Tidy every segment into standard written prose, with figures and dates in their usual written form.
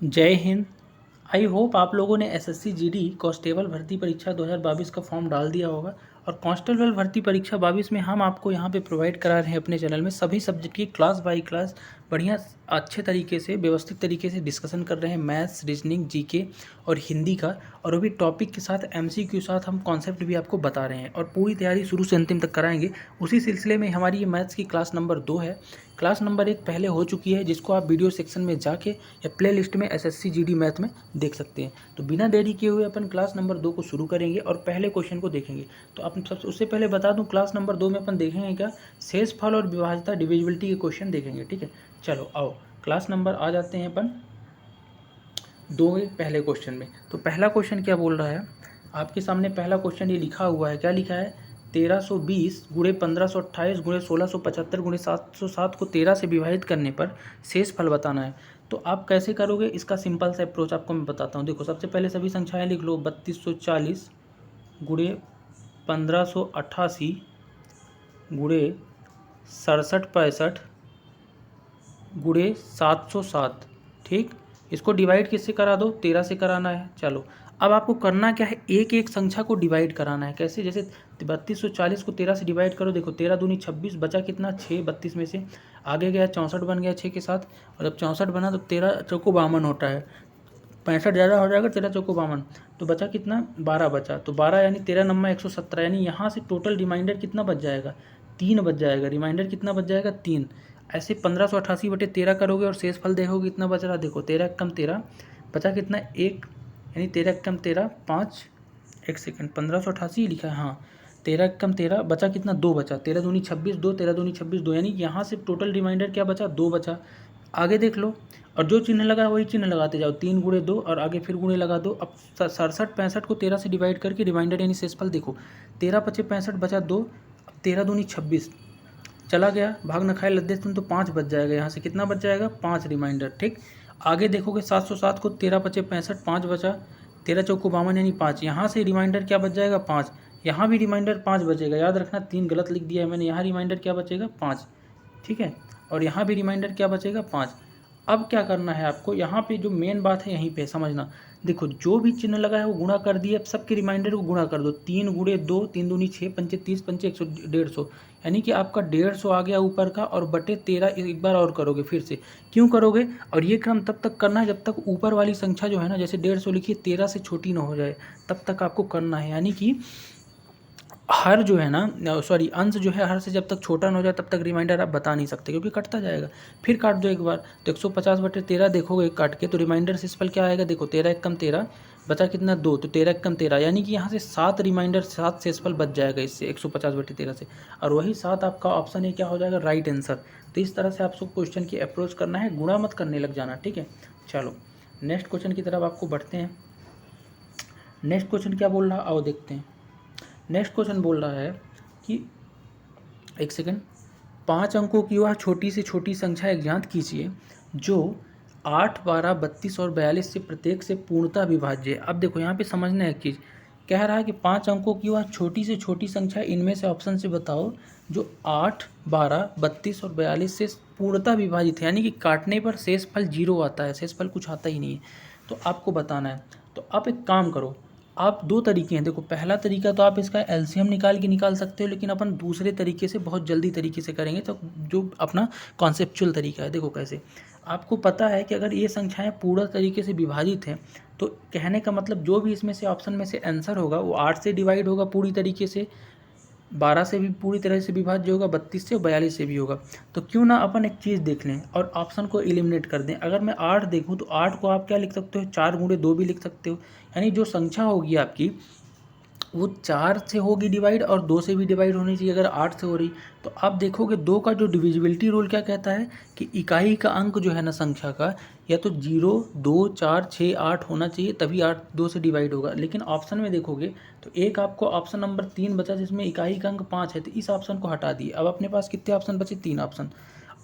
जय Hind. I hope आप लोगों ने एसएससी जीडी कांस्टेबल भर्ती परीक्षा 2022 का फॉर्म डाल दिया होगा। और कांस्टेबल भर्ती परीक्षा 22 में हम आपको यहाँ पे प्रोवाइड करा रहे हैं अपने चैनल में सभी सब्जेक्ट की क्लास बाई क्लास बढ़िया अच्छे तरीके से व्यवस्थित तरीके से डिस्कशन कर रहे हैं। मैथ्स, रीजनिंग, जीके और हिंदी का, और वो भी टॉपिक के साथ एमसीक्यू के साथ हम कॉन्सेप्ट भी आपको बता रहे हैं और पूरी तैयारी शुरू से अंतिम तक कराएंगे। उसी सिलसिले में हमारी ये मैथ्स की क्लास नंबर 2 है। क्लास नंबर 1 पहले हो चुकी है, जिसको आप वीडियो सेक्शन में जाके या प्ले लिस्ट में एसएससी जीडी मैथ में देख सकते हैं। तो बिना देरी किए हुए अपन क्लास नंबर 2 को शुरू करेंगे और पहले क्वेश्चन को देखेंगे। तो अपन सबसे उससे पहले बता दूं, क्लास नंबर 2 में अपन देखेंगे क्या, शेषफल और विभाज्यता डिविजिबिलिटी के क्वेश्चन देखेंगे। ठीक है, चलो आओ क्लास नंबर आ जाते हैं अपन 2 के पहले क्वेश्चन में। तो पहला क्वेश्चन क्या बोल रहा है, आपके सामने पहला क्वेश्चन ये लिखा हुआ है। क्या लिखा है, 1320 गुणे 1528 गुणे 1675 गुणे 707 को 13 से विभाजित करने पर शेष फल बताना है। तो आप कैसे करोगे, इसका सिंपल सा अप्रोच आपको मैं बताता हूँ। देखो, सबसे पहले सभी संख्याएं लिख लो। 3240 गुणे 1588 गुणे 6765 गुणे 707। ठीक, इसको डिवाइड किससे करा दो, 13 से कराना है। चलो अब आपको करना क्या है, एक एक संख्या को डिवाइड कराना है। कैसे, जैसे 3240 को 13 से डिवाइड करो। देखो 13 दूनी 26, बचा कितना 6, 32 में से आगे गया 64 बन गया 6 के साथ। और जब 64 बना तो 13 चौको 52 होता है, 65 ज़्यादा हो जाएगा, 13 चौको 52, तो बचा कितना 12 बचा। तो 12 यानी 13 नंबर 117, यानी यहाँ से टोटल रिमाइंडर कितना बच जाएगा, 3 बच जाएगा। रिमाइंडर कितना बच जाएगा, 3। ऐसे 1588/13 करोगे और शेष फल देखोगे कितना बच रहा। देखो 13 कम 13 बचा कितना 1, यानी 13 कम 13 5। एक सेकंड, 1588 लिखा है, हाँ 13 कम 13 बचा कितना 2 बचा। 13 दूनी 26 2, 13 दूनी 26 2, यानी यहाँ से टोटल रिमाइंडर क्या बचा, 2 बचा। आगे देख लो, और जो चिन्ह लगा वही चिन्ह लगाते जाओ। 3 गुणे 2 और आगे फिर गुणे लगा दो। अब 67 65 को 13 से डिवाइड करके रिमाइंडर यानी शेषफल देखो। 13 पचे 65 बचा 2। अब 13 दूनी 26 चला गया, भाग न खाए लद्दे तुम, तो 5 बच जाएगा। यहाँ से कितना बच जाएगा, 5 रिमाइंडर। ठीक, आगे देखोगे 707 को 13 पचे 65 5 बचा। 13 चौको 52 यानी 5। यहाँ से रिमाइंडर क्या बच जाएगा, 5। यहाँ भी रिमाइंडर 5 बचेगा। याद रखना 3 गलत लिख दिया है मैंने, यहाँ रिमाइंडर क्या बचेगा 5। ठीक है, और यहाँ भी रिमाइंडर क्या बचेगा 5। अब क्या करना है आपको, यहाँ पे जो मेन बात है यहीं पे समझना। देखो जो भी चिन्ह लगा है वो गुणा कर दिए। अब सबके रिमाइंडर को गुणा कर दो। 3 गुणे 2, 3 दूनी 6, पंचे 30, पंचे 100 150, यानी कि आपका 150 आ गया ऊपर का, और बटे 13 एक बार और करोगे फिर से। क्यों करोगे, और ये क्रम तब तक करना है जब तक ऊपर वाली संख्या जो है ना, जैसे 150 लिखिए 13 से छोटी ना हो जाए, तब तक आपको करना है। यानी कि हर जो है ना, सॉरी अंश जो है हर से जब तक छोटा ना हो जाए तब तक रिमाइंडर आप बता नहीं सकते, क्योंकि कटता जाएगा। फिर काट दो एक बार, तो 150/13 देखोगे काट के, तो रिमाइंडर शेषफल क्या आएगा, देखो 13 एक कम 13 बचा कितना 2, तो 13 एक कम 13, यानी कि यहाँ से 7 रिमाइंडर 7 शेषफल बच जाएगा इससे 150/13 से। और वही 7 आपका ऑप्शन है क्या हो जाएगा, राइट आंसर। तो इस तरह से आपको क्वेश्चन की अप्रोच करना है, गुणा मत करने लग जाना। ठीक है, चलो नेक्स्ट क्वेश्चन की तरफ आपको बढ़ते हैं। नेक्स्ट क्वेश्चन क्या बोल रहा है, आओ देखते हैं। नेक्स्ट क्वेश्चन बोल रहा है कि एक सेकंड, 5 अंकों की वह छोटी से छोटी संख्या एक ज्ञात कीजिए जो 8, 12, 32 और 42 से प्रत्येक से पूर्णतः विभाज्य है। अब देखो यहाँ पे समझना है एक चीज़, कह रहा है कि 5 अंकों की वह छोटी से छोटी संख्या इनमें से ऑप्शन से बताओ जो 8, 12, 32 और 42 से पूर्णतः विभाजित है, यानी कि काटने पर शेषफल 0 आता है, शेषफल कुछ आता ही नहीं है। तो आपको बताना है। तो आप एक काम करो, आप 2 तरीके हैं। देखो पहला तरीका तो आप इसका एलसीएम निकाल सकते हो, लेकिन अपन दूसरे तरीके से बहुत जल्दी तरीके से करेंगे, तो जो अपना कॉन्सेप्चुअल तरीका है। देखो कैसे, आपको पता है कि अगर ये संख्याएं पूरा तरीके से विभाजित हैं, तो कहने का मतलब जो भी इसमें से ऑप्शन में से आंसर होगा वो 8 से डिवाइड होगा पूरी तरीके से, 12 से भी पूरी तरह से विभाज्य होगा, 32 से और 42 से भी होगा। तो क्यों ना अपन एक चीज़ देख लें और ऑप्शन को एलिमिनेट कर दें। अगर मैं 8 देखूं तो 8 को आप क्या लिख सकते हो, 4 गुणे 2 भी लिख सकते हो। यानी जो संख्या होगी आपकी वो 4 से होगी डिवाइड और 2 से भी डिवाइड होनी चाहिए। अगर 8 से हो रही तो आप देखोगे 2 का जो डिविजिबिलिटी रूल क्या कहता है कि इकाई का अंक जो है ना संख्या का, या तो 0, 2, 4, 6, 8 होना चाहिए, तभी 8 2 से डिवाइड होगा। लेकिन ऑप्शन में देखोगे तो एक आपको ऑप्शन नंबर 3 बचा जिसमें इकाई का अंक 5 है, तो इस ऑप्शन को हटा दिए। अब अपने पास कितने ऑप्शन बचे, 3 ऑप्शन।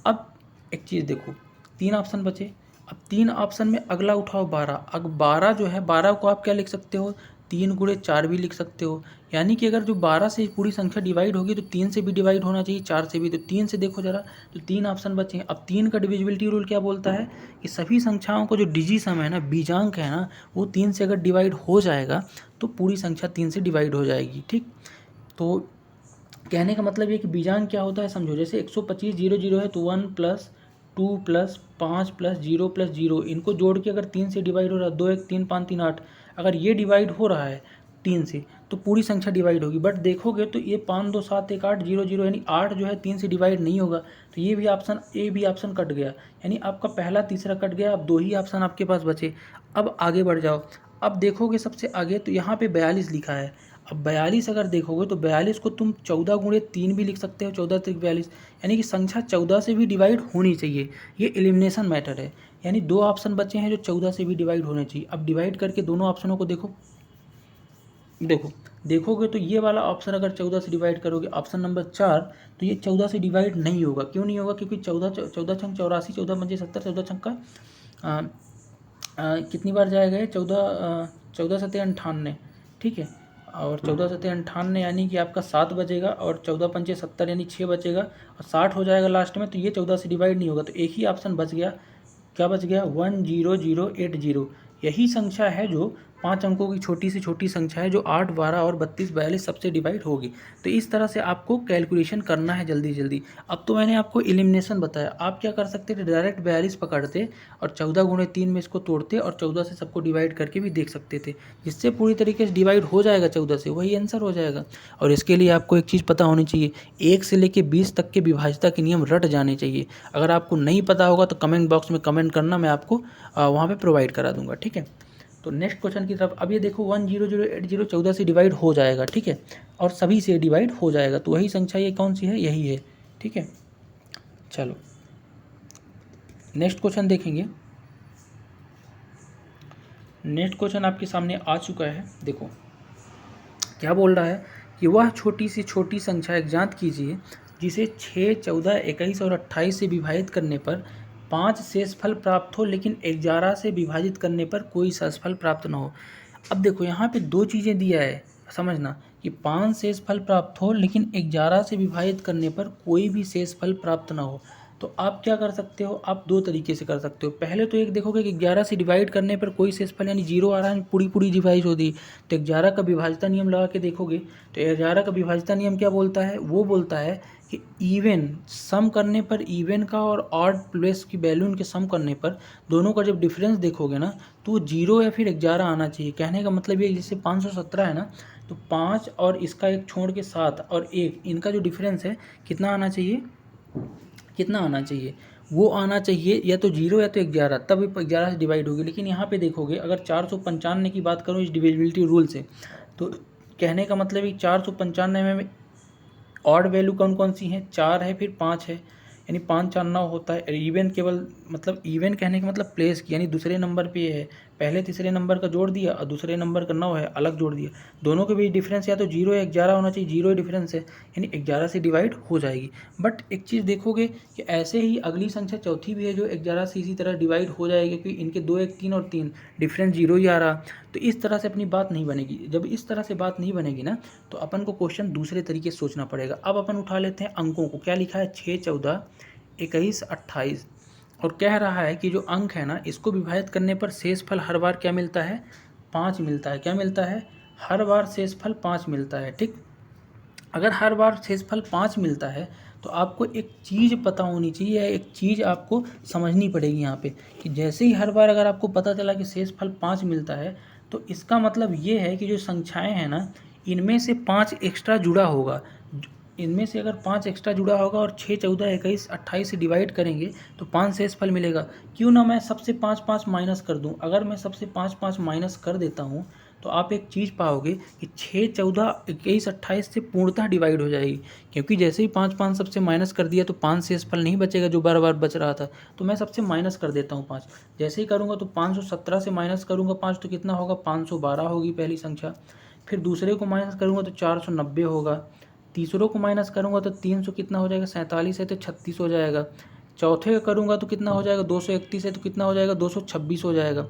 अब एक चीज़ देखो, 3 ऑप्शन बचे। अब 3 ऑप्शन में अगला उठाओ 12। अब 12 जो है, 12 को आप क्या लिख सकते हो, 3 गुणे 4 भी लिख सकते हो। यानी कि अगर जो 12 से पूरी संख्या डिवाइड होगी तो 3 से भी डिवाइड होना चाहिए, 4 से भी। तो 3 से देखो जरा, तो 3 ऑप्शन बचे हैं। अब 3 का डिविजिबिलिटी रूल क्या बोलता है कि सभी संख्याओं को जो डिजिसम है ना, बीजांक है ना, वो 3 से अगर डिवाइड हो जाएगा तो पूरी संख्या 3 से डिवाइड हो जाएगी। ठीक, तो कहने का मतलब ये कि बीजांक क्या होता है समझो। जैसे 125 0 0 है तो 1 + 2 + 5 + 0 + 0, इनको जोड़ के अगर 3 से डिवाइड हो रहा है, 2 1 3 5 3 8, अगर ये डिवाइड हो रहा है 3 से तो पूरी संख्या डिवाइड होगी। बट देखोगे तो ये 5 2 7 1 8 0 0, यानी 8 जो है 3 से डिवाइड नहीं होगा। तो ये भी ऑप्शन कट गया, यानी आपका पहला तीसरा कट गया। अब 2 ही ऑप्शन आपके पास बचे। अब आगे बढ़ जाओ। अब देखोगे सबसे आगे तो यहाँ पे 42 लिखा है। अब 42 अगर देखोगे तो 42 को तुम 14 गुणे 3 भी लिख सकते हो, 14 3 42, यानी कि संख्या 14 से भी डिवाइड होनी चाहिए। ये एलिमिनेशन मैटर है, यानी 2 ऑप्शन बचे हैं जो 14 से भी डिवाइड होने चाहिए। अब डिवाइड करके दोनों ऑप्शनों को देखोगे तो ये वाला ऑप्शन अगर 14 से डिवाइड करोगे, ऑप्शन नंबर 4, तो ये 14 से डिवाइड नहीं होगा। क्यों नहीं होगा? क्योंकि 14 छंग 84, 14 पंजे 70, 14 छंग का कितनी बार जाएगा? 14 सत्ते 98, ठीक है। और 14 सत्ते 98 यानी कि आपका 7 बचेगा, और 14 पंचे 70 यानी 6 बचेगा, और 60 हो जाएगा लास्ट में। तो ये 14 से डिवाइड नहीं होगा। तो एक ही ऑप्शन बच गया। क्या बच गया? 10080। यही संख्या है जो 5 अंकों की छोटी से छोटी संख्या है, जो 8 12 और 32 42 सबसे डिवाइड होगी। तो इस तरह से आपको कैलकुलेशन करना है जल्दी जल्दी। अब तो मैंने आपको एलिमिनेशन बताया। आप क्या कर सकते थे? डायरेक्ट 42 पकड़ते और 14 गुणे 3 में इसको तोड़ते और 14 से सबको डिवाइड करके भी देख सकते थे, जिससे पूरी तरीके से डिवाइड हो जाएगा 14 से, वही आंसर हो जाएगा। और इसके लिए आपको एक चीज़ पता होनी चाहिए, 1 से लेकर 20 तक के विभाज्यता के नियम रट जाने चाहिए। अगर आपको नहीं पता होगा तो कमेंट बॉक्स में कमेंट करना, मैं आपको वहाँ पे प्रोवाइड करा दूंगा, ठीक है। तो नेक्स्ट क्वेश्चन की तरफ। अब ये देखो 10080 14 से डिवाइड हो जाएगा, ठीक है, और सभी से डिवाइड हो जाएगा। तो वही संख्या ये कौन सी है? यही है, ठीक है। चलो नेक्स्ट क्वेश्चन देखेंगे। नेक्स्ट क्वेश्चन आपके सामने आ चुका है। देखो क्या बोल रहा है कि वह छोटी से छोटी संख्या एक ज्ञात कीजिए जिसे 6 14 21 और 28 से विभाजित करने पर 5 शेषफल प्राप्त हो, लेकिन 11 से विभाजित करने पर कोई शेषफल प्राप्त न हो। अब देखो यहाँ पे 2 चीज़ें दिया है, समझना कि 5 शेषफल प्राप्त हो लेकिन 11 से विभाजित करने पर कोई भी शेषफल प्राप्त ना हो। तो आप क्या कर सकते हो? आप 2 तरीके से कर सकते हो। पहले तो एक देखोगे कि 11 से डिवाइड करने पर कोई शेषफल यानी 0 आ रहा है, पूरी डिवाइड होती। तो 11 का विभाज्यता नियम लगा के देखोगे तो 11 का विभाज्यता नियम क्या बोलता है? वो बोलता है कि इवन सम करने पर, इवन का और ऑड प्लेस की वैल्यू के सम करने पर दोनों का जब डिफरेंस देखोगे ना तो 0 या फिर 11 आना चाहिए। कहने का मतलब ये, जैसे 517 है ना, तो 5 और इसका एक छोड़ के 7 और 1, इनका जो डिफरेंस है कितना आना चाहिए? कितना आना चाहिए? वो आना चाहिए या तो 0 या तो 11, तब 11 से डिवाइड होगी। लेकिन यहाँ पे देखोगे अगर 495 की बात करूँ इस डिविजिबिलिटी रूल से, तो कहने का मतलब है 495 में ऑड वैल्यू कौन कौन सी हैं? 4 है, फिर 5 है, यानी 5 4 9 होता है। इवन केवल मतलब इवन कहने का मतलब प्लेस की, यानी दूसरे नंबर पे है, पहले तीसरे नंबर का जोड़ दिया और दूसरे नंबर का 9 है अलग जोड़ दिया। दोनों के बीच डिफरेंस या तो 0 या 11 होना चाहिए, 0 डिफरेंस है, यानी 11 से डिवाइड हो जाएगी। बट एक चीज़ देखोगे कि ऐसे ही अगली संख्या चौथी भी है जो 11 से इसी तरह डिवाइड हो जाएगी, क्योंकि इनके 2 1 3 और 3 डिफरेंस 0 ही आ रहा। तो इस तरह से अपनी बात नहीं बनेगी। जब इस तरह से बात नहीं बनेगी ना, तो अपन को क्वेश्चन दूसरे तरीके से सोचना पड़ेगा। अब अपन उठा लेते हैं अंकों को। क्या लिखा है? 6 14 21 28, और कह रहा है कि जो अंक है ना, इसको विभाजित करने पर शेषफल हर बार क्या मिलता है? 5 मिलता है। क्या मिलता है? हर बार शेषफल 5 मिलता है, ठीक। अगर हर बार शेषफल 5 मिलता है तो आपको एक चीज़ पता होनी चाहिए, एक चीज़ आपको समझनी पड़ेगी यहाँ पे, कि जैसे ही हर बार अगर आपको पता चला कि शेषफल 5 मिलता है, तो इसका मतलब ये है कि जो संख्याएं हैं ना, इनमें से 5 एक्स्ट्रा जुड़ा होगा। इनमें से अगर 5 एक्स्ट्रा जुड़ा होगा और 6 14 21 28 से डिवाइड करेंगे तो 5 शेषफल मिलेगा। क्यों ना मैं सबसे 5 5 माइनस कर दूं। अगर मैं सबसे 5 5 माइनस कर देता हूं तो आप एक चीज़ पाओगे कि 6 14 21 28 से पूर्णतः डिवाइड हो जाएगी, क्योंकि जैसे ही 5 5 सबसे माइनस कर दिया तो 5 शेषफल नहीं बचेगा जो बार बार बच रहा था। तो मैं सबसे माइनस कर देता हूँ 5। जैसे ही करूँगा तो 517 से माइनस करूँगा 5 तो कितना होगा? 512 होगी पहली संख्या। फिर दूसरे को माइनस करूँगा तो 490 होगा। तीसरों को माइनस करूँगा तो 300 कितना हो जाएगा? 47 है तो 36 हो जाएगा। चौथे का करूँगा तो कितना हो जाएगा? 231 है तो कितना हो जाएगा? 226 हो जाएगा।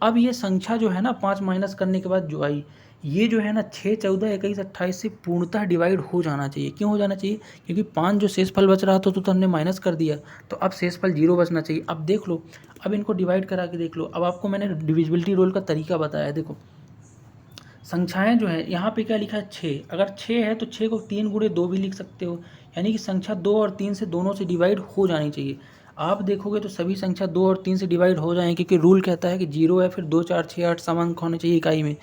अब ये संख्या जो है ना, 5 माइनस करने के बाद जो आई, ये जो है ना 6, 14, 21, 28 से पूर्णतः डिवाइड हो जाना चाहिए। क्यों हो जाना चाहिए? क्योंकि 5 जो शेषफल बच रहा था तो हमने माइनस कर दिया, तो अब शेषफल 0 बचना चाहिए। अब देख लो, अब इनको डिवाइड करा के देख लो। अब आपको मैंने डिविजिबिलिटी रूल का तरीका बताया है। देखो संख्याएं जो है यहाँ पे क्या लिखा है 6, अगर 6 है तो 6 को 3 गुणे 2 भी लिख सकते हो, यानी कि संख्या 2 और 3 से दोनों से डिवाइड हो जानी चाहिए। आप देखोगे तो सभी संख्या 2 और 3 से डिवाइड हो जाएंगे, क्योंकि रूल कहता है कि 0 है फिर 2, 4, 6, 8 समान अंक होने चाहिए इकाई में।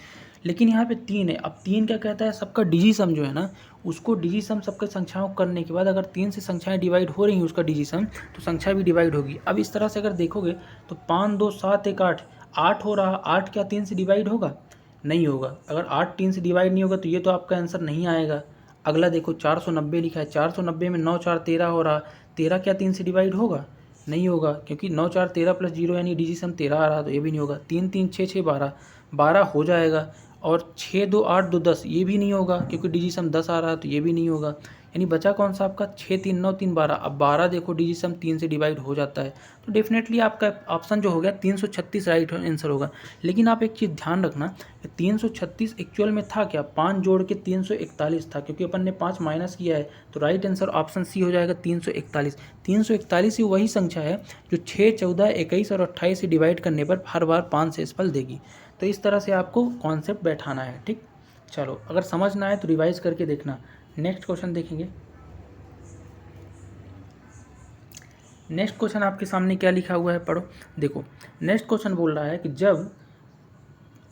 लेकिन यहाँ पे 3 है। अब 3 क्या कहता है, सबका डिजी सम जो है ना, उसको डिजी सम सबके संख्याओं करने के बाद अगर 3 से संख्याएं डिवाइड हो रही हैं उसका डिजी सम, तो संख्या भी डिवाइड होगी। अब इस तरह से अगर देखोगे तो 5, 2, 7, 1, 8, 8 हो रहा, 8 क्या 3 से डिवाइड होगा? नहीं होगा। अगर 8 3 से डिवाइड नहीं होगा तो ये तो आपका आंसर नहीं आएगा। अगला देखो 490 लिखा है, 490 में 9 4 13 हो रहा, 13 क्या 3 से डिवाइड होगा? नहीं होगा, क्योंकि 9 4 13 प्लस 0 यानी डिजी सम 13 आ रहा, तो ये भी नहीं होगा। 3 3 6 6 12, 12 हो जाएगा। और 6 2 8 2 10, ये भी नहीं होगा क्योंकि डिजी सम 10 आ रहा है, तो ये भी नहीं होगा। यानी बचा कौन सा आपका? 6 3 9 3 12। अब 12 देखो डिजी सम 3 से डिवाइड हो जाता है, तो डेफिनेटली आपका ऑप्शन जो हो गया 336 राइट आंसर होगा। लेकिन आप एक चीज़ ध्यान रखना कि 336 एक्चुअल में था क्या? 5 जोड़ के 341 था, क्योंकि अपन ने 5 माइनस किया है, तो राइट आंसर ऑप्शन सी हो जाएगा 341। 341 ही वही संख्या है जो 6, 14, 21 और 28 से डिवाइड करने पर हर बार 5 शेषफल देगी। तो इस तरह से आपको कॉन्सेप्ट बैठाना है, ठीक। चलो, अगर समझ ना आए तो रिवाइज करके देखना। नेक्स्ट क्वेश्चन देखेंगे। नेक्स्ट क्वेश्चन आपके सामने क्या लिखा हुआ है, पढ़ो। देखो नेक्स्ट क्वेश्चन बोल रहा है कि जब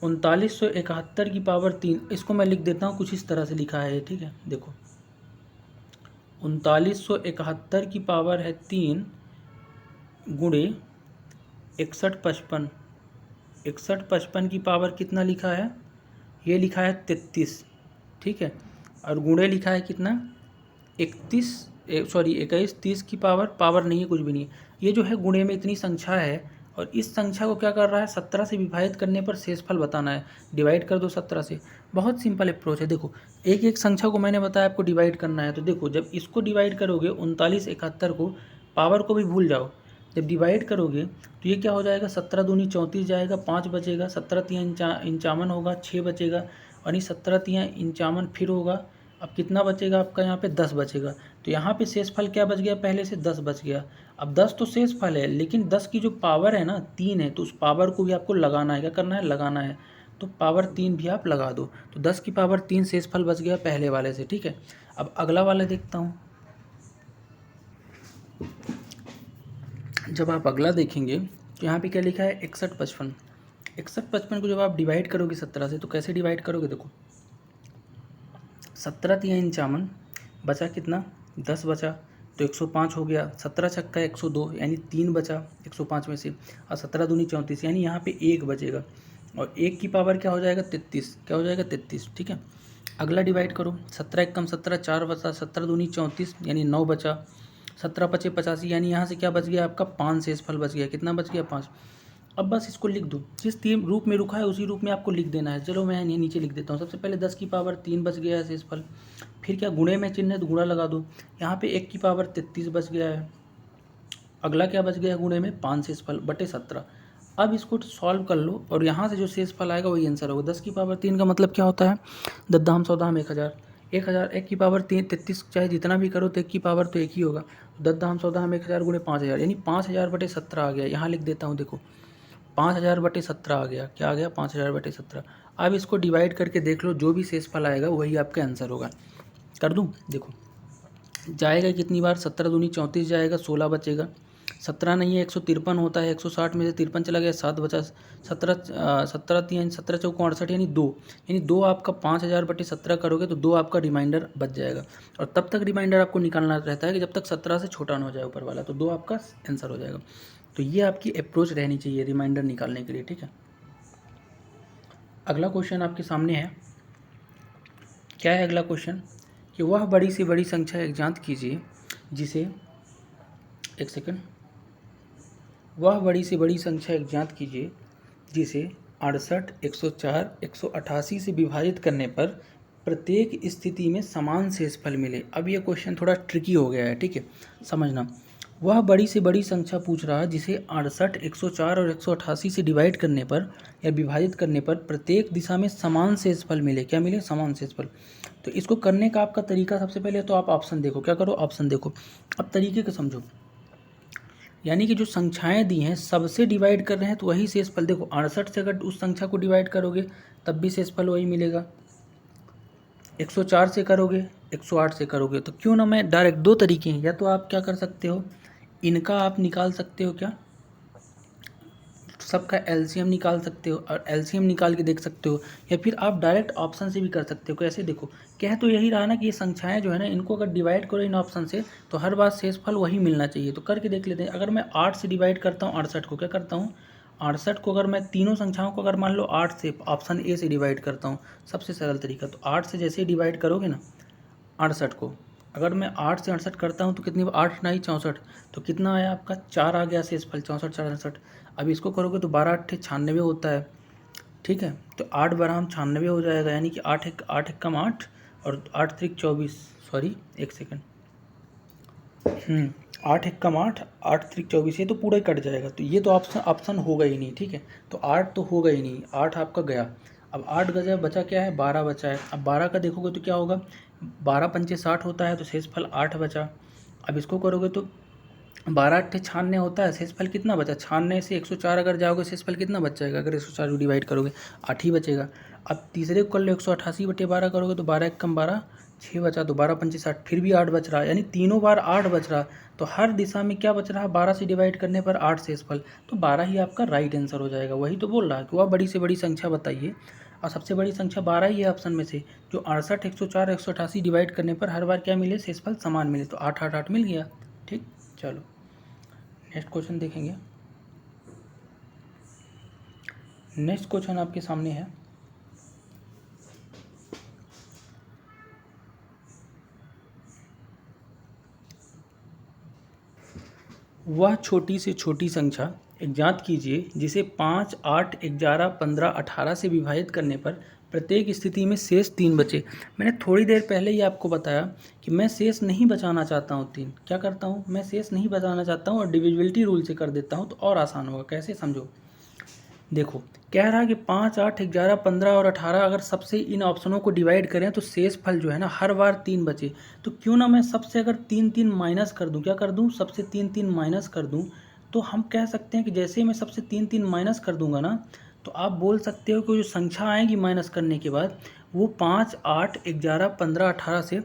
3971 की पावर 3, इसको मैं लिख देता हूँ, कुछ इस तरह से लिखा है, ठीक है। देखो 3971 की पावर है 3 गुणे 61 55, 61 55 की पावर कितना लिखा है? ये लिखा है 33, ठीक है। और गुणे लिखा है कितना? 21 30 की पावर नहीं है, कुछ भी नहीं है। ये जो है गुणे में इतनी संख्या है, और इस संख्या को क्या कर रहा है? 17 से विभाजित करने पर शेषफल बताना है। डिवाइड कर दो 17 से। बहुत सिंपल अप्रोच है। देखो एक एक संख्या को मैंने बताया आपको डिवाइड करना है, तो देखो जब इसको डिवाइड करोगे 3971 को, पावर को भी भूल जाओ, जब डिवाइड करोगे तो ये क्या हो जाएगा? 17 दूनी 34 जाएगा, 5 बचेगा, 17 तियाँ 55 होगा, 6 बचेगा, और 17 तियाँ 55 फिर होगा। अब कितना बचेगा आपका? यहाँ पे 10 बचेगा। तो यहाँ पे शेषफल क्या बच गया? पहले से 10 बच गया। अब 10 तो शेषफल है, लेकिन 10 की जो पावर है ना 3 है, तो उस पावर को भी आपको लगाना है। क्या करना है? लगाना है। तो पावर 3 भी आप लगा दो, तो 10 की पावर 3 शेषफल बच गया पहले वाले से, ठीक है। अब अगला वाला देखता हूँ। जब आप अगला देखेंगे तो यहाँ पे क्या लिखा है? 61 55। 61 55 को जब आप डिवाइड करोगे 17 से, तो कैसे डिवाइड करोगे? देखो 17 तियाँ 55, बचा कितना? 10 बचा, तो 105 हो गया। 17 छक्का 102, यानी 3 बचा 105 में से, और 17 दूनी 34, यानी यहाँ पे 1 बचेगा। और 1 की पावर क्या हो जाएगा? 33। क्या हो जाएगा? 33, ठीक है। अगला डिवाइड करो, 17 एक कम 17, 4 बचा, 17 दूनी 34, यानी 9 बचा, 17 पचे 85, यानी यहाँ से क्या बच गया आपका? 5 शेषफल बच गया। कितना बच गया? 5। अब बस इसको लिख दो, जिस तीन रूप में रुका है उसी रूप में आपको लिख देना है। चलो मैं नीचे लिख देता हूँ। सबसे पहले 10 की पावर 3 बच गया है शेषफल, फिर क्या गुणे में चिन्ह है तो गुणा लगा दो। यहाँ पे 1 की पावर 33 बच गया है। अगला क्या बच गया गुणे में? 5 शेषफल बटे 17। अब इसको सॉल्व कर लो, और यहाँ से जो शेषफल आएगा वही आंसर होगा। 10 की पावर 3 का मतलब क्या होता है? दद्दाम सौदाम 1000, 1000 1 की पावर 33, चाहे जितना भी करो तो 1 की पावर तो 1 ही होगा। दद्दाम सौदाम 1000 गुणे 5000, यानी 5000 बटे 17 आ गया। यहाँ लिख देता हूँ, देखो 5000 बटे 17 आ गया। क्या आ गया? 5000 बटे 17। अब इसको डिवाइड करके देख लो, जो भी शेषफल आएगा वही आपका आंसर होगा। कर दूँ? देखो जाएगा कितनी बार? 17 दूनी 34 जाएगा, 16 बचेगा। 17 नहीं है, 153 होता है, 160 में से 53 चला गया, 7 बचा। 17 3 17 चौको 68, यानी 2, यानी 2 आपका 5000 बटे 17 करोगे तो 2 आपका रिमाइंडर बच जाएगा। और तब तक रिमाइंडर आपको निकालना रहता है कि जब तक 17 से छोटा ना हो जाए ऊपर वाला, तो 2 आपका आंसर हो जाएगा। तो ये आपकी अप्रोच रहनी चाहिए रिमाइंडर निकालने के लिए, ठीक है। अगला क्वेश्चन आपके सामने है। क्या है अगला क्वेश्चन? कि वह बड़ी से बड़ी संख्या एक ज्ञात कीजिए जिसे, एक सेकंड, वह बड़ी से बड़ी संख्या एक ज्ञात कीजिए जिसे 68, 104, 188 से विभाजित करने पर प्रत्येक स्थिति में समान शेषफल मिले। अब ये क्वेश्चन थोड़ा ट्रिकी हो गया है, ठीक है, समझना। वह बड़ी से बड़ी संख्या पूछ रहा है जिसे 68, 104 और 188 से डिवाइड करने पर या विभाजित करने पर प्रत्येक दिशा में समान शेषफल मिले। क्या मिले? समान शेषफल। तो इसको करने का आपका तरीका, सबसे पहले तो आप ऑप्शन देखो। क्या करो? ऑप्शन देखो। अब तरीके को समझो। यानी कि जो संख्याएं दी हैं सबसे डिवाइड कर रहे हैं तो वही शेषफल। देखो 68 से अगर उस संख्या को डिवाइड करोगे तब भी शेषफल वही मिलेगा। 104 से करोगे, 108 से करोगे, तो क्यों ना मैं डायरेक्ट, दो तरीके हैं, या तो आप क्या कर सकते हो, इनका आप निकाल सकते हो, क्या सबका एलसीएम निकाल सकते हो और एलसीएम निकाल के देख सकते हो, या फिर आप डायरेक्ट ऑप्शन से भी कर सकते हो। कैसे? देखो, कह तो यही रहा ना कि ये संख्याएं जो है ना, इनको अगर डिवाइड करो इन ऑप्शन से तो हर बार शेषफल वही मिलना चाहिए। तो करके देख लेते हैं। अगर मैं 8 से डिवाइड करता हूँ 68 को, क्या करता हूँ 68 को, अगर मैं तीनों संख्याओं को अगर मान लो 8 से, ऑप्शन ए से डिवाइड करता हूँ, सबसे सरल तरीका। तो 8 से जैसे ही डिवाइड करोगे ना 68 को, अगर मैं 8 से 68 करता हूँ तो कितनी, 8 9 64, तो कितना आया आपका 4 आ गया शेषफल, 64 4 68। अब इसको करोगे तो 12 8 96 होता है। ठीक है, तो 8 12 96 हो जाएगा, यानी कि 8 1 कम 8 और 8 3 24, सॉरी एक सेकंड, 8 1 कम 8, 8 3 24, ये तो पूरा ही कट जाएगा। तो ये तो ऑप्शन ऑप्शन होगा ही नहीं। ठीक है, तो 8 तो होगा ही नहीं, 8 आपका गया। अब 8 गया, बचा क्या है, 12 बचा है। अब 12 का देखोगे तो क्या होगा, 12 पंचे 60 होता है, तो शेषफल 8 बचा। अब इसको करोगे तो 12 8 96 होता है, शेषफल कितना बचा, 96 से 104 अगर जाओगे शेषफल कितना बच जाएगा, अगर 104 को डिवाइड करोगे 8 ही बचेगा। अब तीसरे को कर लो, 188/12 करोगे तो 12 1 कम 12 6 बचा, तो 12 पंचे 60, फिर भी 8 बच रहा है, यानी तीनों बार 8 बच रहा। तो हर दिशा में क्या बच रहा, 12 से डिवाइड करने पर 8 शेषफल, तो 12 ही आपका राइट आंसर हो जाएगा। वही तो बोल रहा है कि वह बड़ी से बड़ी संख्या बताइए, और सबसे बड़ी संख्या 12 ही है ऑप्शन में से, जो 68 104 188 डिवाइड करने पर हर बार क्या मिले, शेषफल समान मिले। तो 8 8 8 मिल गया। ठीक, चलो नेक्स्ट क्वेश्चन देखेंगे। नेक्स्ट क्वेश्चन आपके सामने है, वह छोटी से छोटी संख्या ज्ञात कीजिए जिसे 5 8 11 15 18 से विभाजित करने पर प्रत्येक स्थिति में शेष 3 बचे। मैंने थोड़ी देर पहले ही आपको बताया कि मैं शेष नहीं बचाना चाहता हूँ 3। क्या करता हूँ, मैं शेष नहीं बचाना चाहता हूँ और डिविजिबिलिटी रूल से कर देता हूँ, तो और आसान होगा। कैसे, समझो। देखो, कह रहा है कि 5 8 11 15 और 18 अगर सबसे इन ऑप्शनों को डिवाइड करें तो शेष फल जो है ना हर बार 3 बचे। तो क्यों ना मैं सबसे अगर 3 3 माइनस कर दूं, क्या कर दूं, सबसे 3 3 माइनस कर दूं। तो हम कह सकते हैं कि जैसे ही मैं सबसे 3 3 माइनस कर दूंगा ना, तो आप बोल सकते हो कि जो संख्या आएगी माइनस करने के बाद वो 5 8 11 15 18 से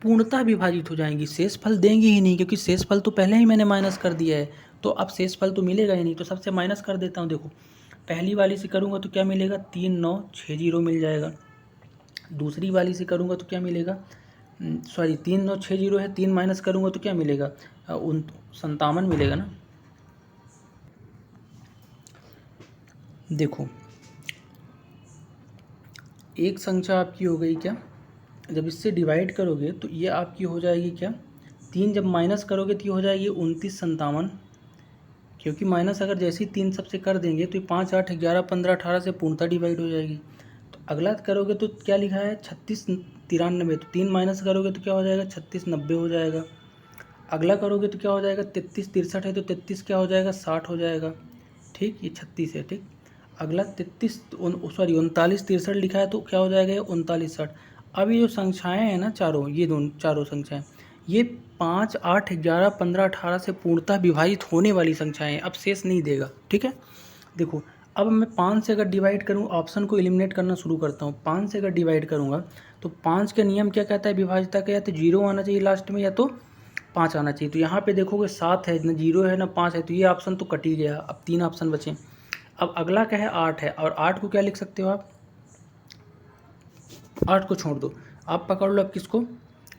पूर्णतः विभाजित हो जाएंगी, शेषफल देंगी ही नहीं, क्योंकि शेषफल तो पहले ही मैंने माइनस कर दिया है। तो अब शेषफल तो मिलेगा ही नहीं, तो सबसे माइनस कर देता हूँ। देखो, पहली वाली से करूँगा तो क्या मिलेगा, 3 9 6 0 मिल जाएगा। दूसरी वाली से करूँगा तो क्या मिलेगा, सॉरी 3 9 6 0 है, 3 माइनस करूँगा तो क्या मिलेगा, 57 मिलेगा ना। देखो, एक संख्या आपकी हो गई क्या, जब इससे डिवाइड करोगे तो ये आपकी हो जाएगी क्या, 3 जब माइनस करोगे तो ये हो जाएगी 29 57, क्योंकि माइनस अगर जैसे ही 3 सबसे कर देंगे तो ये 5 8 11 15 18 से पूर्णतः डिवाइड हो जाएगी। तो अगला करोगे तो क्या लिखा है, 36 93, तो 3 माइनस करोगे तो क्या हो जाएगा, 36 90 हो जाएगा। अगला करोगे तो क्या हो जाएगा, 33 63 है, तो 33 क्या हो जाएगा, 60 हो जाएगा। ठीक, ये 36 है। ठीक, अगला 33 सॉरी 39 63 लिखा है, तो क्या हो जाएगा, 39 60। अब ये जो संख्याएँ हैं ना चारों, ये दोनों चारों संख्याएँ, ये 5 8 11 15 18 से पूर्णतः विभाजित होने वाली संख्याएँ, अब शेष नहीं देगा। ठीक है, देखो, अब मैं 5 से अगर डिवाइड करूँ, ऑप्शन को एलिमिनेट करना शुरू करता हूँ। 5 से अगर डिवाइड करूँगा तो 5 का नियम क्या कहता है विभाज्यता का, या तो 0 आना चाहिए लास्ट में, या तो 5 आना चाहिए। तो यहाँ पे देखोगे 7 है, ना 0 है ना 5 है, तो ये ऑप्शन तो कट ही गया। अब 3 ऑप्शन बचे। अब अगला क्या है, 8 है, और 8 को क्या लिख सकते हो आप, 8 को छोड़ दो, आप पकड़ लो, अब किसको,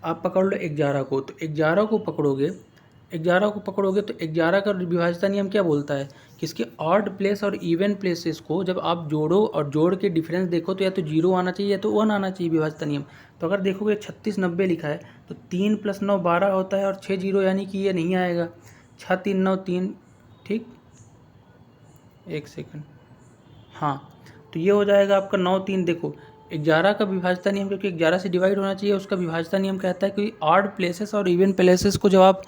आप पकड़ लो 11 को। तो 11 को पकड़ोगे, 11 को पकड़ोगे तो 11 का विभाज्यता नियम क्या बोलता है कि इसके ऑड प्लेस और इवन प्लेसेस को जब आप जोड़ो और जोड़ के डिफरेंस देखो तो या तो 0 आना चाहिए या तो 1 आना चाहिए विभाज्यता नियम। तो अगर देखोगे 36 90 लिखा है, तो 3 + 9 12 होता है, और 6 0 यानी कि ये नहीं आएगा। 6 3 9 3, ठीक, एक सेकंड, हाँ, तो ये हो जाएगा आपका 9 3। देखो 11 का विभाज्यता नियम, क्योंकि 11 से डिवाइड होना चाहिए, उसका विभाज्यता नियम कहता है कि ऑड प्लेसेस और इवन प्लेसेस को जब आप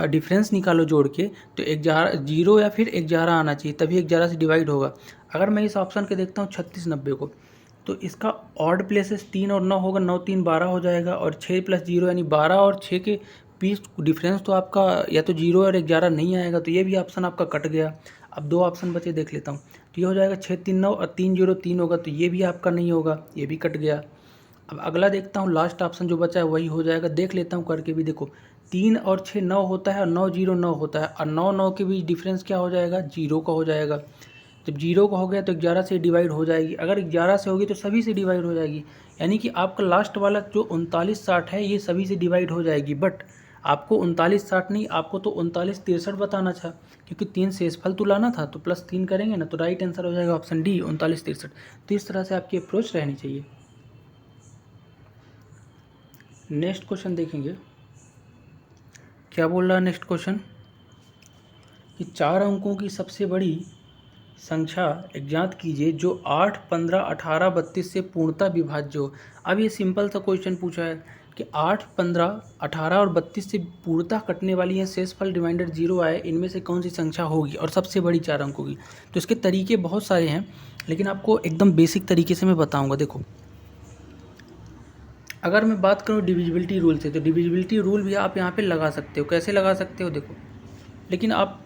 डिफरेंस निकालो जोड़ के, तो 11 0 या फिर 11 आना चाहिए, तभी 11 से डिवाइड होगा। अगर मैं इस ऑप्शन के देखता हूँ 36 90 को, तो इसका ऑड प्लेसेस 3 और 9 होगा, 9 3 12 हो जाएगा, और 6 + 0 यानी 12 और 6 के बीच डिफरेंस तो आपका या तो 0 और 11 नहीं आएगा, तो ये भी ऑप्शन आपका कट गया। अब 2 ऑप्शन बचे, देख लेता हूँ। तो ये हो जाएगा 6 3 9 और 3 0 3 होगा, तो ये भी आपका नहीं होगा, ये भी कट गया। अब अगला देखता हूँ, लास्ट ऑप्शन जो बचा है वही हो जाएगा, देख लेता हूँ करके भी। देखो 3 और 6 9 होता है, और 9 0 9 होता है, और 9 9 के बीच डिफरेंस क्या हो जाएगा, 0 का हो जाएगा। जब 0 का हो गया तो 11 से डिवाइड हो जाएगी, अगर 11 से होगी तो सभी से डिवाइड हो जाएगी, यानी कि आपका लास्ट वाला जो 39 60 है ये सभी से डिवाइड हो जाएगी। बट आपको 39 60 नहीं, आपको तो 39 63 बताना था, क्योंकि 3 शेषफल तो लाना था, तो +3 करेंगे ना, तो राइट आंसर हो जाएगा ऑप्शन डी 39 63। तो इस तरह से आपकी अप्रोच रहनी चाहिए। नेक्स्ट क्वेश्चन देखेंगे, क्या बोल रहा है नेक्स्ट क्वेश्चन, कि 4 अंकों की सबसे बड़ी संख्या ज्ञात कीजिए जो 8 15 18 32 से पूर्णतः विभाज्य हो। अब ये सिंपल सा क्वेश्चन पूछा है कि 8 15 18 और 32 से पूर्णतः कटने वाली है, शेषफल रिमाइंडर 0 आए, इनमें से कौन सी संख्या होगी और सबसे बड़ी 4 अंकों की। तो इसके तरीके बहुत सारे हैं, लेकिन आपको एकदम बेसिक तरीके से मैं बताऊँगा। देखो, अगर मैं बात करूँ डिविजिबिलिटी रूल से, तो डिविजिबिलिटी रूल भी आप यहाँ पे लगा सकते हो। कैसे लगा सकते हो, देखो, लेकिन आप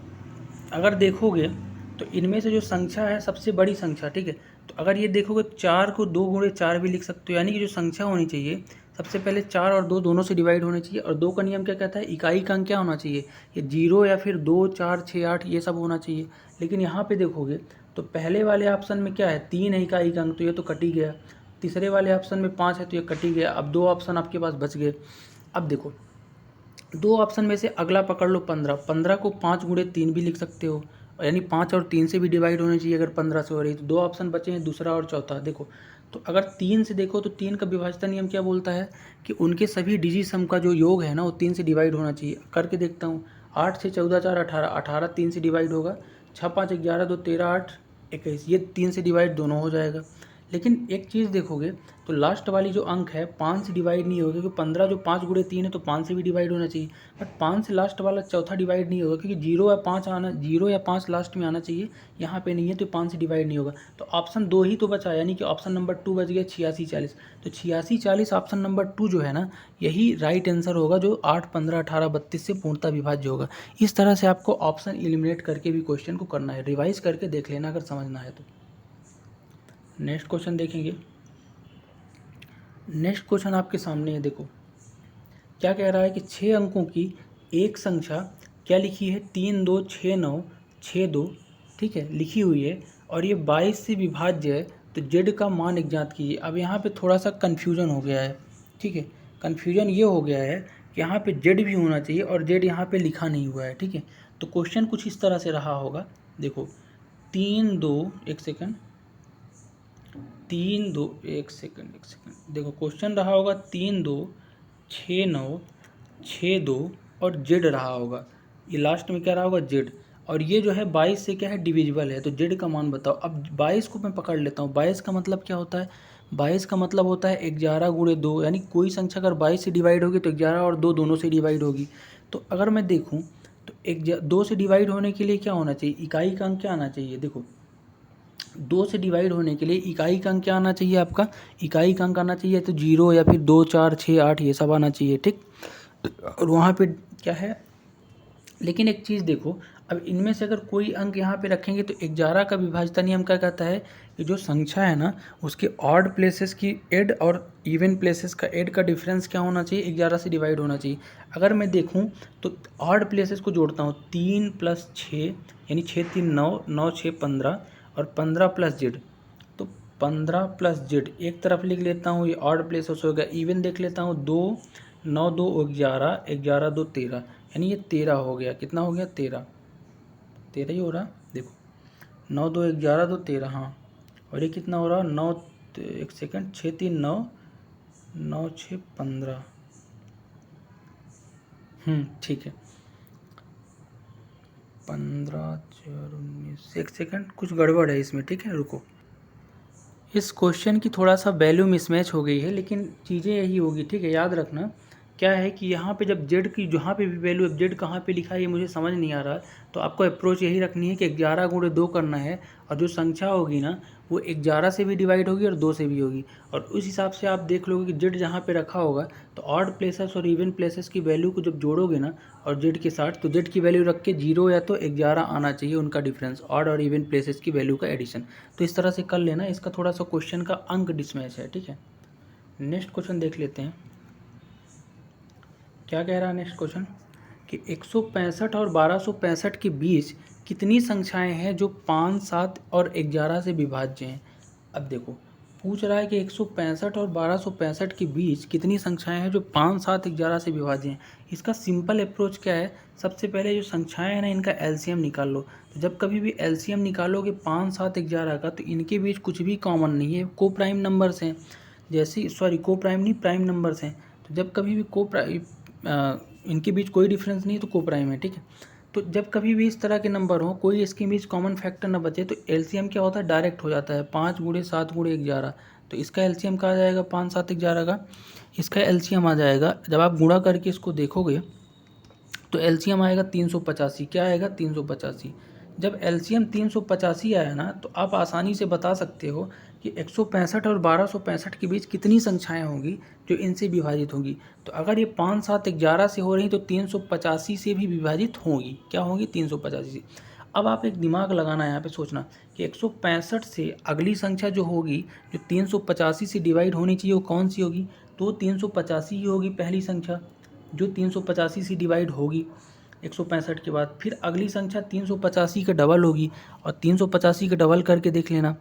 अगर देखोगे तो इनमें से जो संख्या है सबसे बड़ी संख्या, ठीक है, तो अगर ये देखोगे 4 को 2 गुणे 4 भी लिख सकते हो, यानी कि जो संख्या होनी चाहिए सबसे पहले 4 और 2 दोनों से डिवाइड होने चाहिए। और 2 का नियम क्या कहता है, इकाई का अंक क्या होना चाहिए, ये 0 या फिर 2 4 6 8 ये सब होना चाहिए। लेकिन यहाँ पे देखोगे तो पहले वाले ऑप्शन में क्या है, 3 है इकाई का अंक, तो ये तो कट ही गया। तीसरे वाले ऑप्शन में 5 है, तो ये कट ही गया। अब 2 ऑप्शन आपके पास बच गए। अब देखो, 2 ऑप्शन में से अगला पकड़ लो 15, 15 को 5 गुणे 3 भी लिख सकते हो, यानी 5 और 3 से भी डिवाइड होनी चाहिए अगर 15 से हो रही। तो 2 ऑप्शन बचे हैं, दूसरा और चौथा। देखो, तो अगर 3 से देखो तो 3 का विभाज्यता नियम क्या बोलता है कि उनके सभी डिजिट सम का जो योग है ना वो 3 से डिवाइड होना चाहिए। करके देखता हूँ, 8 6 14 4 18, 18 3 से डिवाइड होगा, 6 5 11 2 13 8 21, ये 3 से डिवाइड दोनों हो जाएगा। लेकिन एक चीज़ देखोगे तो लास्ट वाली जो अंक है 5 से डिवाइड नहीं होगा, क्योंकि 15 जो 5 गुणे 3 है तो 5 से भी डिवाइड होना चाहिए। बट 5 से लास्ट वाला चौथा डिवाइड नहीं होगा, क्योंकि 0 या 5 लास्ट में आना चाहिए, यहाँ पे नहीं है, तो 5 से डिवाइड नहीं होगा। तो ऑप्शन 2 ही तो बचा, यानी कि ऑप्शन नंबर 2 बच गया 86 40। तो 86 40 ऑप्शन नंबर 2 जो है ना, यही राइट आंसर होगा, जो 8 15 18 32 से पूर्णतः विभाज्य होगा। इस तरह से आपको ऑप्शन एलिमिनेट करके भी क्वेश्चन को करना है, रिवाइज करके देख लेना अगर समझना है तो। नेक्स्ट क्वेश्चन देखेंगे। नेक्स्ट क्वेश्चन आपके सामने है, देखो क्या कह रहा है कि 6 अंकों की एक संख्या क्या लिखी है, 3 2 6 9 6 2, ठीक है, लिखी हुई है, और ये 22 से विभाज्य है, तो जेड का मान ज्ञात कीजिए। अब यहाँ पे थोड़ा सा कन्फ्यूजन हो गया है, ठीक है, कन्फ्यूजन ये हो गया है कि यहाँ पे जेड भी होना चाहिए और जेड यहाँ पे लिखा नहीं हुआ है, ठीक है। तो क्वेश्चन कुछ इस तरह से रहा होगा, देखो 3 2 1 सेकंड 3 2 1 सेकंड देखो क्वेश्चन रहा होगा 3 2 6 9 6 2 और जेड रहा होगा। ये लास्ट में क्या रहा होगा, जेड। और ये जो है 22 से क्या है, डिविजिबल है, तो जेड का मान बताओ। अब 22 को मैं पकड़ लेता हूँ, 22 का मतलब क्या होता है, 22 का मतलब होता है 11 गुणे 2, यानी कोई संख्या अगर 22 से डिवाइड होगी तो 11 और 2 दोनों से डिवाइड होगी। तो अगर मैं देखूँ तो 2 से डिवाइड होने के लिए क्या होना चाहिए, इकाई का अंक क्या आना चाहिए। देखो 2 से डिवाइड होने के लिए इकाई का अंक क्या आना चाहिए, आपका इकाई का अंक आना चाहिए तो 0 या फिर 2 4 6 8 ये सब आना चाहिए, ठीक। और वहाँ पे क्या है, लेकिन एक चीज़ देखो, अब इनमें से अगर कोई अंक यहाँ पे रखेंगे तो 11 का विभाज्यता नियम क्या कहता है कि जो संख्या है ना उसके ऑड प्लेसेस की एड और इवन प्लेसेस का एड का डिफरेंस क्या होना चाहिए, 11 से डिवाइड होना चाहिए। अगर मैं देखूँ तो ऑड प्लेसेस को जोड़ता हूँ, 3 + 6 यानी 6 3 9 9 6 15 और 15 + जेड, तो 15 + जेड एक तरफ लिख लेता हूँ, ये ऑड प्लेसेस हो गया। इवन देख लेता हूँ, 2 9 2 11 11 2 13, यानी ये 13 हो गया। कितना हो गया, 13 13 ही हो रहा। देखो 9 2 11 2 13, हाँ। और ये कितना हो रहा, 9 1 सेकंड 6 3 9 9 6 15, ठीक है, 15 4 19, एक सेकंड कुछ गड़बड़ है इसमें, ठीक है, रुको, इस क्वेश्चन की थोड़ा सा वैल्यू मिसमैच हो गई है, लेकिन चीज़ें यही होगी, ठीक है। याद रखना क्या है कि यहाँ पे जब जेड की जहाँ पे भी वैल्यू, अब जेड कहाँ पे लिखा है ये मुझे समझ नहीं आ रहा, तो आपको अप्रोच यही रखनी है कि 11 गुणे 2 करना है, और जो संख्या होगी ना वो 11 से भी डिवाइड होगी और 2 से भी होगी, और उस हिसाब से आप देख लोगे कि जेड जहाँ पे रखा होगा तो ऑड प्लेसेस और इवन प्लेसेस की वैल्यू को जब जोड़ोगे ना और जेड के साथ, तो जेड की वैल्यू रख के 0 या तो 11 आना चाहिए उनका डिफरेंस, ऑड और इवन प्लेसेस की वैल्यू का एडिशन। तो इस तरह से कर लेना, इसका थोड़ा सा क्वेश्चन का अंक डिसमैच है, ठीक है। नेक्स्ट क्वेश्चन देख लेते हैं, क्या कह रहा है नेक्स्ट क्वेश्चन कि 165 और 1265 के बीच कितनी संख्याएं हैं जो 5, 7 और 11 से विभाज्य हैं। अब देखो पूछ रहा है कि 165 और 1265 के बीच कितनी संख्याएं हैं जो 5, 7, 11 से विभाज्य हैं। इसका सिंपल अप्रोच क्या है, सबसे पहले जो संख्याएं हैं ना इनका एलसीएम निकाल लो। तो जब कभी भी एलसीएम निकालोगे 5, 7, 11 का, तो इनके बीच कुछ भी कॉमन नहीं है, को प्राइम नंबर्स हैं, जैसे सॉरी को प्राइम नहीं प्राइम नंबर्स हैं। तो जब कभी भी इनके बीच कोई डिफरेंस नहीं है तो को प्राइम है, ठीक है। तो जब कभी भी इस तरह के नंबर हो, कोई इसके बीच कॉमन फैक्टर ना बचे, तो एलसीएम क्या होता है, डायरेक्ट हो जाता है, 5 गुणे 7 गुणे 11। तो इसका एलसीएम कहा जाएगा 5, 7, 11 का, इसका एलसीएम आ जाएगा, जब आप गुणा करके इसको देखोगे तो एलसीएम आएगा 385। क्या आएगा, 385। जब एलसीएम 385 आया ना, तो आप आसानी से बता सकते हो कि 165 और 1265 के बीच कितनी संख्याएं होंगी जो इनसे विभाजित होंगी। तो अगर ये 5, 7, 11 से हो रही तो 385 से भी विभाजित होंगी। क्या होंगी, 385 से। अब आप एक दिमाग लगाना, यहाँ पे सोचना कि 165 से अगली संख्या जो होगी, जो 385 से डिवाइड होनी चाहिए, वो कौन सी होगी, तो 385 ही होगी पहली संख्या जो 385 से डिवाइड होगी 165 के बाद। फिर अगली संख्या 385 का डबल होगी, और 385 का डबल करके देख लेना,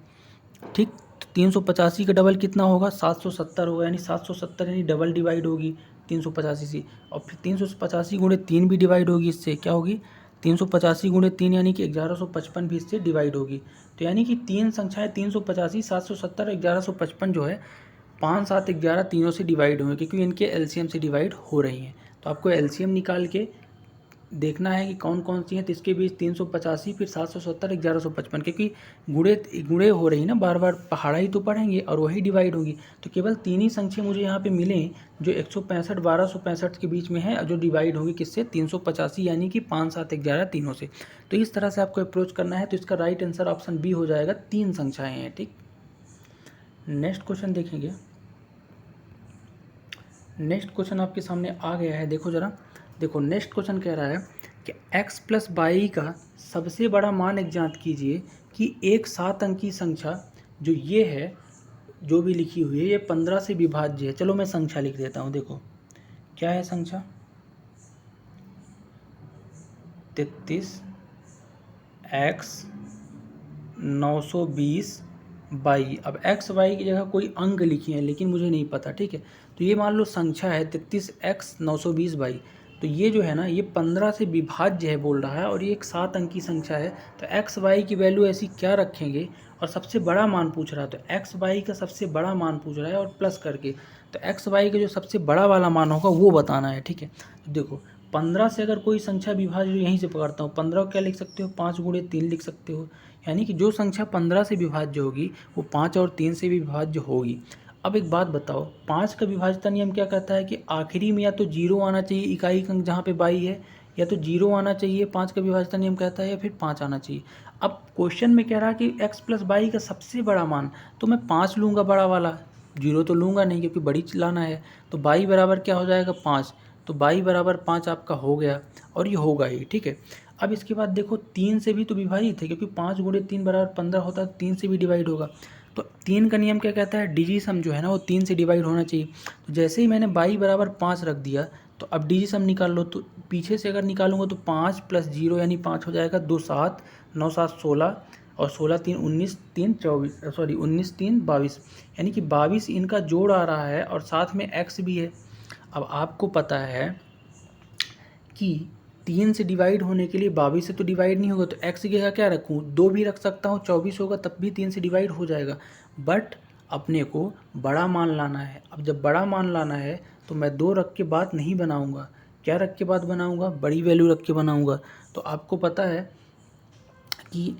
ठीक। तो 385 का डबल कितना होगा, 770 होगा, यानी 770 यानी डबल डिवाइड होगी 385 से। और फिर 385 गुणे 3 भी डिवाइड होगी इससे, क्या होगी, 385 गुणे 3 यानी कि 1155 भी इससे डिवाइड होगी। तो यानी कि तीन संख्याएं 385, 770 और 1155 जो है 5, 7, 11 तीनों से डिवाइड हुए, क्योंकि इनके एलसीएम से डिवाइड हो रही हैं। तो आपको एलसीएम निकाल के देखना है कि कौन कौन सी हैं, तो इसके बीच 385, फिर 770, 1155, क्योंकि गुणे गुणे हो रही ना, बार बार पहाड़ा ही तो पढ़ेंगे और वही डिवाइड होगी। तो केवल 3 ही संख्या मुझे यहाँ पे मिले जो 165, 1265 के बीच में है, जो डिवाइड होगी किससे, 385, यानी कि 5, 7, 11 तीनों से। तो इस तरह से आपको अप्रोच करना है। तो इसका राइट आंसर ऑप्शन बी हो जाएगा, 3 संख्याएँ हैं, ठीक। नेक्स्ट क्वेश्चन देखेंगे। नेक्स्ट क्वेश्चन आपके सामने आ गया है, देखो जरा, देखो नेक्स्ट क्वेश्चन कह रहा है कि x प्लस बाई का सबसे बड़ा मान ज्ञात कीजिए कि एक 7 अंकी संख्या जो ये है, जो भी लिखी हुई है, ये 15 से विभाज्य है। चलो मैं संख्या लिख देता हूँ, देखो क्या है संख्या, 33 x 920 बाई। अब एक्स वाई की जगह कोई अंक लिखी है लेकिन मुझे नहीं पता, ठीक है। तो ये मान लो संख्या है 33x 920 बाई। तो ये जो है ना, ये 15 से विभाज्य है बोल रहा है, और ये एक 7 अंक की संख्या है। तो एक्स वाई की वैल्यू ऐसी क्या रखेंगे, और सबसे बड़ा मान पूछ रहा है, तो एक्स वाई का सबसे बड़ा मान पूछ रहा है और प्लस करके। तो एक्स वाई का जो सबसे बड़ा वाला मान होगा वो बताना है, ठीक है। तो देखो 15 से अगर कोई संख्या विभाज्य, यहीं से पकड़ता हूँ, 15 क्या लिख सकते हो, 5 गुणे 3 लिख सकते हो, यानी कि जो संख्या 15 से विभाज्य होगी वो 5 और 3 से भी विभाज्य होगी। अब एक बात बताओ, 5 का विभाज्यता नियम क्या कहता है कि आखिरी में या तो 0 आना चाहिए इकाई अंक जहाँ पे बाई है, या तो 0 आना चाहिए, 5 का विभाज्यता नियम कहता है, या फिर 5 आना चाहिए। अब क्वेश्चन में कह रहा है कि x प्लस बाई का सबसे बड़ा मान, तो मैं 5 लूँगा बड़ा वाला, 0 तो लूँगा नहीं क्योंकि बड़ी लाना है। तो बाई बराबर क्या हो जाएगा, 5। तो बाई बराबर 5 आपका हो गया, और ये होगा ही, ठीक है। अब इसके बाद देखो 3 से भी तो विभाजित है, क्योंकि 5 गुणे 3 बराबर 15 होता है, 3 से भी डिवाइड होगा। तो 3 का नियम क्या कहता है, डिजिसम जो है ना वो 3 से डिवाइड होना चाहिए। तो जैसे ही मैंने बाई बराबर 5 रख दिया, तो अब डिजिसम निकाल लो। तो पीछे से अगर निकालूंगा तो 5 प्लस 0 यानी 5 हो जाएगा, 2 7, 9 7 16, और 16 3 19, 3 24, सॉरी 19 3 22, यानी कि 22 इनका जोड़ आ रहा है, और साथ में एक्स भी है। अब आपको पता है कि 3 से डिवाइड होने के लिए 22 से तो डिवाइड नहीं होगा, तो एक्स की जगह क्या रखूँ, 2 भी रख सकता हूँ, 24 होगा तब भी 3 से डिवाइड हो जाएगा। बट अपने को बड़ा मान लाना है। अब जब बड़ा मान लाना है तो मैं 2 रख के बात नहीं बनाऊँगा, क्या रख के बात बनाऊँगा, बड़ी वैल्यू रख के बनाऊँगा। तो आपको पता है कि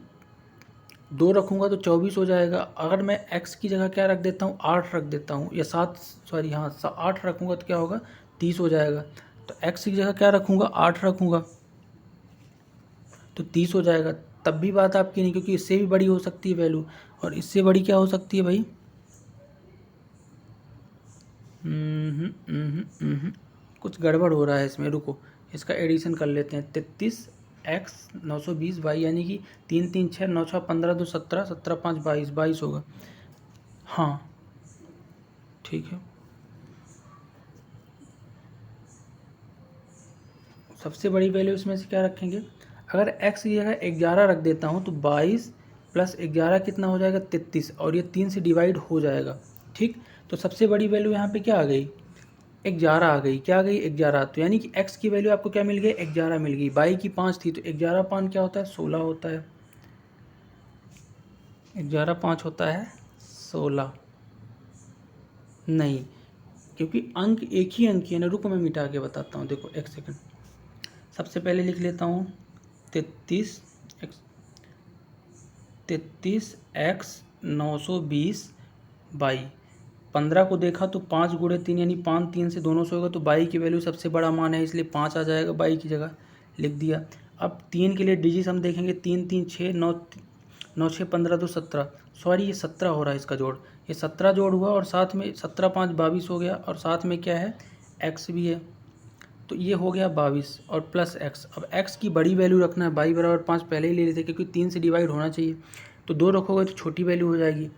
2 रखूँगा तो 24 हो जाएगा। अगर मैं x की जगह क्या रख देता हूँ, 8 रख देता हूँ, या 7, सॉरी हाँ 8 रखूँगा तो क्या होगा, 30 हो जाएगा। तो x की जगह क्या रखूँगा, 8 रखूँगा तो 30 हो जाएगा। तब भी बात आपकी नहीं, क्योंकि इससे भी बड़ी हो सकती है वैल्यू, और इससे बड़ी क्या हो सकती है भाई, कुछ गड़बड़ हो रहा है इसमें, रुको इसका एडिशन कर लेते हैं। 33x 920y, यानी कि 3 3 6 9 6 15 2 17 17 5 22 22 होगा। हाँ ठीक है, सबसे बड़ी वैल्यू इसमें से क्या रखेंगे, अगर x की जगह 11 रख देता हूँ तो 22 प्लस 11 कितना हो जाएगा, 33, और ये 3 से डिवाइड हो जाएगा। ठीक, तो सबसे बड़ी वैल्यू यहाँ पे क्या आ गई, 11 आ गई। क्या आ गई, 11। तो यानी कि x की वैल्यू आपको क्या मिल गई, 11 मिल गई। y की 5 थी, तो 11 5 क्या होता है, 16 होता है। 11 5 होता है 16, नहीं क्योंकि अंक एक ही अंक है ना। रुको मैं मिटा के बताता हूँ, देखो एक सेकंड। सबसे पहले लिख लेता हूँ 33x 920y। 15 को देखा तो 5 गुणे 3 यानी 5 3 से दोनों से होगा, तो बाई की वैल्यू सबसे बड़ा मान है, इसलिए 5 आ जाएगा, बाई की जगह लिख दिया। अब 3 के लिए डिजिट हम देखेंगे, 3 3 6 9 9 6 15 2 17, सॉरी ये 17 हो रहा है इसका जोड़, ये 17 जोड़ हुआ, और साथ में 17 5 22 हो गया, और साथ में क्या है, x भी है, तो ये हो गया 22 और प्लस x। अब x की बड़ी वैल्यू रखना है, बाई बराबर 5 पहले ही ले लेते, क्योंकि 3 से डिवाइड होना चाहिए, तो 2 रखोगे तो छोटी वैल्यू हो जाएगी।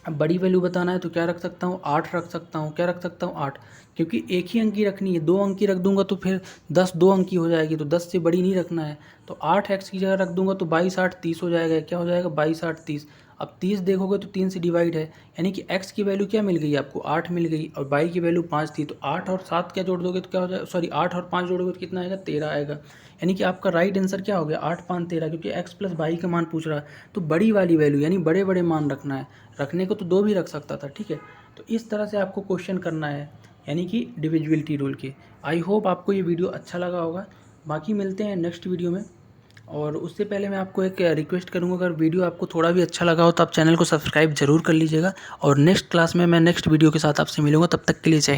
अब बड़ी वैल्यू बताना है तो क्या रख सकता हूँ, 8 रख सकता हूँ। क्या रख सकता हूँ, 8, क्योंकि एक ही अंक की रखनी है। 2 अंक की रख दूंगा तो फिर 10 2 अंक की हो जाएगी, तो 10 से बड़ी नहीं रखना है। तो 8x की जगह रख दूंगा तो 22 8 30 हो जाएगा। क्या हो जाएगा, 22 8 30। अब 30 देखोगे तो 3 से डिवाइड है, यानी कि x की वैल्यू क्या मिल गई आपको, 8 मिल गई, और y की वैल्यू 5 थी, तो 8 और 7 क्या जोड़ दोगे तो क्या हो जाएगा, सॉरी 8 और 5 जोड़ोगे तो कितना आएगा, 13 आएगा। यानी कि आपका राइट आंसर क्या हो गया, 8 5 13, क्योंकि x प्लस वाई का मान पूछ रहा है, तो बड़ी वाली वैल्यू यानी बड़े बड़े मान रखना है। रखने को तो 2 भी रख सकता था, ठीक है। तो इस तरह से आपको क्वेश्चन करना है, यानी कि डिविजिबिलिटी रूल के। आई होप आपको ये वीडियो अच्छा लगा होगा। बाकी मिलते हैं नेक्स्ट वीडियो में, और उससे पहले मैं आपको एक रिक्वेस्ट करूंगा, अगर वीडियो आपको थोड़ा भी अच्छा लगा हो तो आप चैनल को सब्सक्राइब जरूर कर लीजिएगा। और नेक्स्ट क्लास में मैं नेक्स्ट वीडियो के साथ आपसे मिलूंगा, तब तक के लिए जय हिंद।